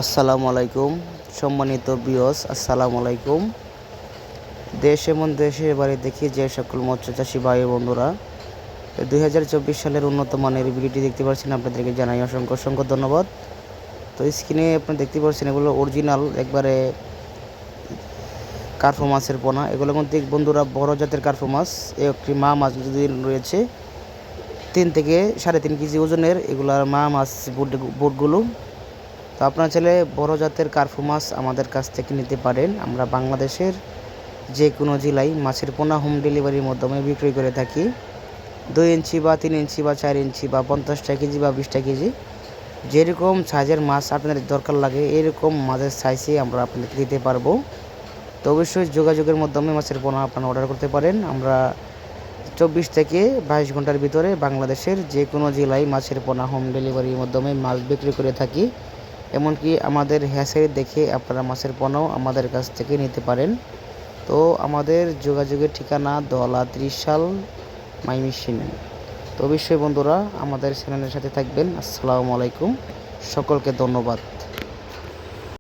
আসসালামু আলাইকুম। সম্মানিত ভিউয়ার্স, আসসালামু আলাইকুম। দেশ এবং দেশের বাইরে দেখি যে সকল মৎস্য চাষী ভাই বন্ধুরা 2024 সালের উন্নত মানের ভিডিওটি দেখতে পাচ্ছেন, আপনাদেরকে জানাই অসংখ্য অসংখ্য ধন্যবাদ। তো স্ক্রিনে আপনি দেখতে পাচ্ছেন এগুলো অরিজিনাল একবারে কার্পো মাছের পোনা। এগুলো কিন্তু বন্ধুরা বড় জাতের কার্পো মাছ। একটি মা মাছ যদি রয়েছে 3 থেকে 3.5 কেজি ওজনের, এগুলার মা মাছ বোটগুলো। তো আপনারা চাইলে বড় জাতের কার্পো মাছ আমাদের কাছ থেকে নিতে পারেন। আমরা বাংলাদেশের যে কোনো জেলায় মাছের পোনা হোম ডেলিভারির মাধ্যমে বিক্রি করে থাকি। 2 ইঞ্চি বা 3 ইঞ্চি বা 4 ইঞ্চি বা 50টা কেজি বা 20টা কেজি, যেরকম সাইজের মাছ আপনাদের দরকার লাগে এরকম মাছের সাইজে আমরা আপনাদেরকে দিতে পারবো। তো অবশ্যই যোগাযোগের মাধ্যমে মাছের পোনা আপনারা অর্ডার করতে পারেন। আমরা 24 থেকে 22 ঘন্টার ভিতরে বাংলাদেশের যে কোনো জেলায় মাছের পোনা হোম ডেলিভারির মাধ্যমে মাছ বিক্রি করে থাকি। এমনকি আমাদের হ্যাচারি দেখে আপনারা মাছের পোনাও আমাদের কাছ থেকে নিতে পারেন। তো আমাদের যোগাযোগের ঠিকানা দলা ত্রিশাল ময়মনসিংহ। তো অবশ্যই বন্ধুরা আমাদের চ্যানেলের সাথে থাকবেন। আসসালামু আলাইকুম, সকলকে ধন্যবাদ।